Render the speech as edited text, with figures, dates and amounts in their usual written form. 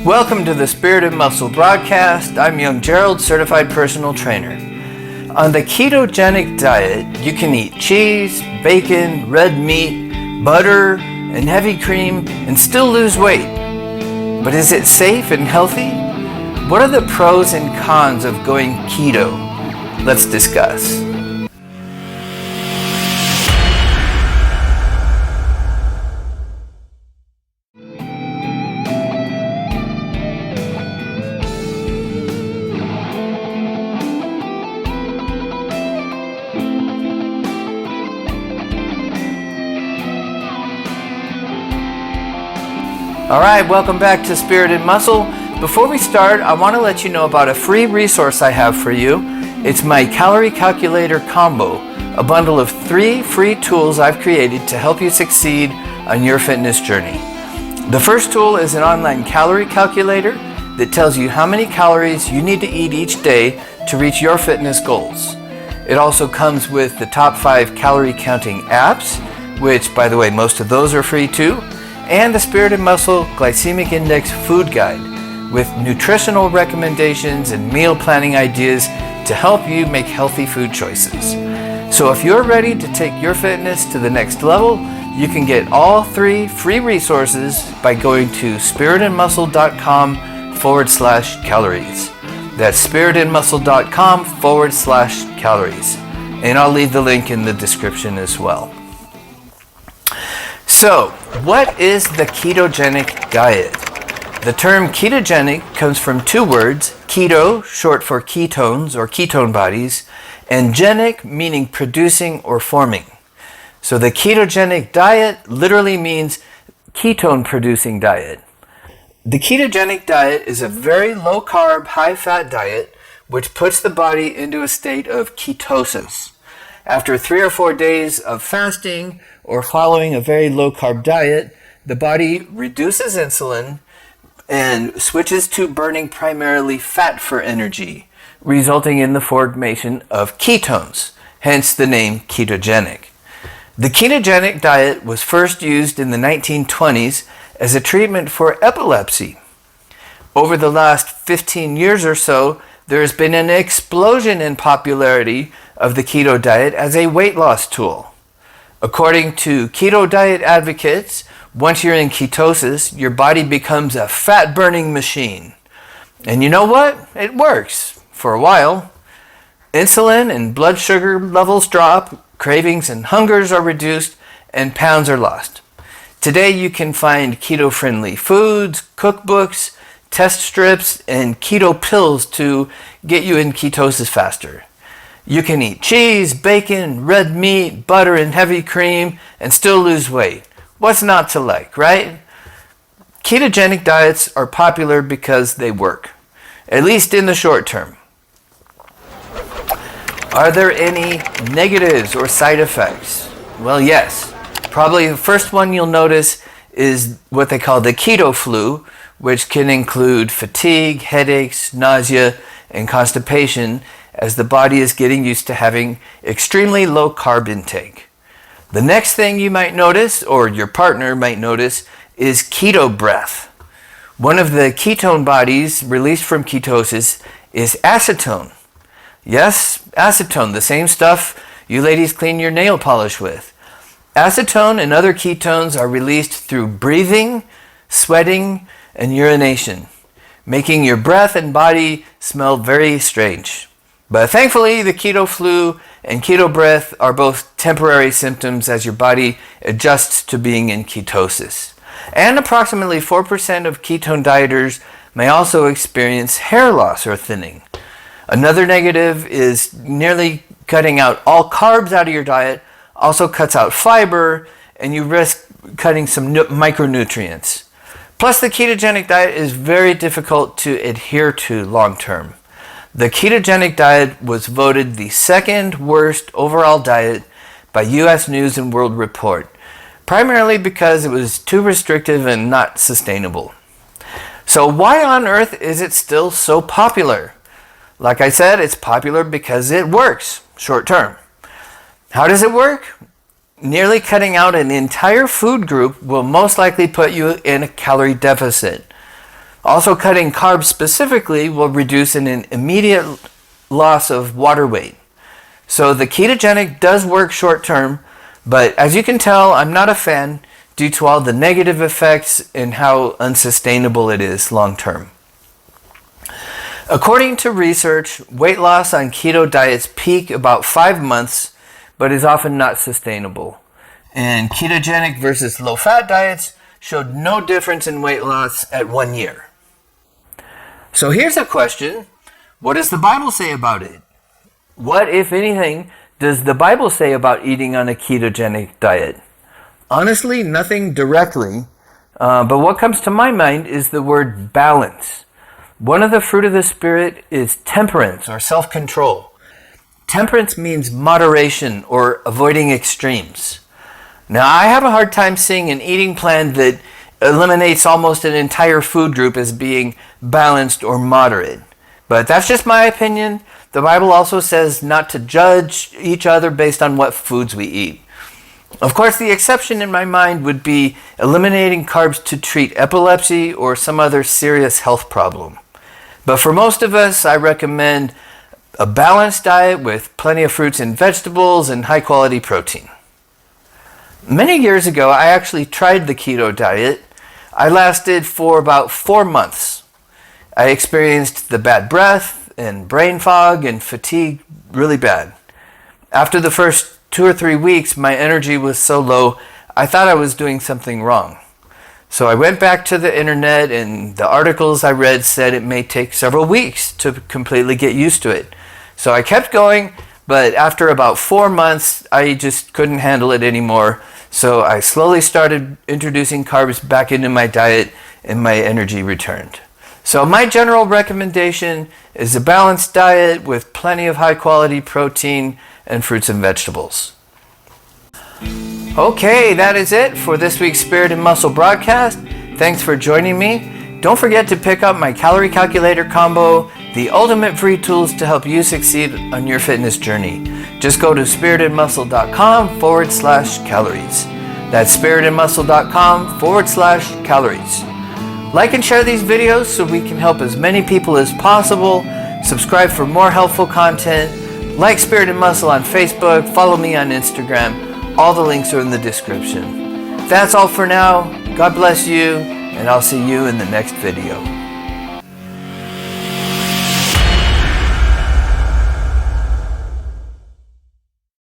Welcome to the Spirit and Muscle broadcast. I'm young Gerald, certified personal trainer. On the ketogenic diet, you can eat cheese, bacon, red meat, butter, and heavy cream and still lose weight. But is it safe and healthy? What are the pros and cons of going keto? Let's discuss. All right, welcome back to Spirit and Muscle. Before we start, I want to let you know about a free resource I have for you. It's my calorie calculator combo, a bundle of 3 free tools I've created to help you succeed on your fitness journey. The first tool is an online calorie calculator that tells you how many calories you need to eat each day to reach your fitness goals. It also comes with the top 5 calorie counting apps, which, by the way, most of those are free too, and the Spirit and Muscle Glycemic Index Food Guide with nutritional recommendations and meal planning ideas to help you make healthy food choices. So if you're ready to take your fitness to the next level, you can get all 3 free resources by going to spiritandmuscle.com/calories. That's spiritandmuscle.com/calories. And I'll leave the link in the description as well. So, what is the ketogenic diet? The term ketogenic comes from 2 words, keto, short for ketones or ketone bodies, and genic, meaning producing or forming. So the ketogenic diet literally means ketone producing diet. The ketogenic diet is a very low carb, high fat diet which puts the body into a state of ketosis. After 3 or 4 days of fasting or following a very low carb diet, the body reduces insulin and switches to burning primarily fat for energy, resulting in the formation of ketones, hence the name ketogenic. The ketogenic diet was first used in the 1920s as a treatment for epilepsy. Over the last 15 years or so, there has been an explosion in popularity of the keto diet as a weight loss tool. According to keto diet advocates, once you're in ketosis, your body becomes a fat-burning machine. And you know what? It works for a while. Insulin and blood sugar levels drop, cravings and hungers are reduced, and pounds are lost. Today you can find keto-friendly foods, cookbooks, test strips, and keto pills to get you in ketosis faster. You can eat cheese, bacon, red meat, butter, and heavy cream and still lose weight. What's not to like, right? Ketogenic diets are popular because they work, at least in the short term. Are there any negatives or side effects? Well, yes. Probably the first one you'll notice is what they call the keto flu, which can include fatigue, headaches, nausea, and constipation as the body is getting used to having extremely low carb intake. The next thing you might notice, or your partner might notice, is keto breath. One of the ketone bodies released from ketosis is acetone. Yes, acetone, the same stuff you ladies clean your nail polish with. Acetone and other ketones are released through breathing, sweating, and urination, making your breath and body smell very strange. But thankfully, the keto flu and keto breath are both temporary symptoms as your body adjusts to being in ketosis. And approximately 4% of ketone dieters may also experience hair loss or thinning. Another negative is nearly cutting out all carbs out of your diet also cuts out fiber, and you risk cutting some micronutrients. Plus, the ketogenic diet is very difficult to adhere to long term. The ketogenic diet was voted the 2nd worst overall diet by U.S. News and World Report, primarily because it was too restrictive and not sustainable. So why on earth is it still so popular? Like I said, it's popular because it works short term. How does it work? Nearly cutting out an entire food group will most likely put you in a calorie deficit. Also, cutting carbs specifically will reduce an immediate loss of water weight. So the ketogenic does work short term, but as you can tell, I'm not a fan due to all the negative effects and how unsustainable it is long term. According to research, weight loss on keto diets peak about 5 months, but is often not sustainable. And ketogenic versus low-fat diets showed no difference in weight loss at 1 year. So here's a question. What does the Bible say about it? What, if anything, does the Bible say about eating on a ketogenic diet? Honestly, nothing directly, but what comes to my mind is the word balance. One of the fruit of the Spirit is temperance or self-control. Temperance means moderation or avoiding extremes. Now, I have a hard time seeing an eating plan that eliminates almost an entire food group as being balanced or moderate. But that's just my opinion. The Bible also says not to judge each other based on what foods we eat. Of course, the exception in my mind would be eliminating carbs to treat epilepsy or some other serious health problem. But for most of us, I recommend a balanced diet with plenty of fruits and vegetables and high quality protein. Many years ago, I actually tried the keto diet. I lasted for about 4 months. I experienced the bad breath and brain fog and fatigue really bad. After the first 2 or 3 weeks, my energy was so low, I thought I was doing something wrong. So I went back to the internet, and the articles I read said it may take several weeks to completely get used to it. So I kept going, but after about 4 months, I just couldn't handle it anymore. So I slowly started introducing carbs back into my diet, and my energy returned. So my general recommendation is a balanced diet with plenty of high quality protein and fruits and vegetables. Okay, that is it for this week's Spirit and Muscle broadcast. Thanks for joining me. Don't forget to pick up my calorie calculator combo, the ultimate free tools to help you succeed on your fitness journey. Just go to spiritedmuscle.com/calories. That's spiritedmuscle.com/calories. Like and share these videos so we can help as many people as possible. Subscribe for more helpful content. Like Spirit and Muscle on Facebook. Follow me on Instagram. All the links are in the description. That's all for now. God bless you, and I'll see you in the next video.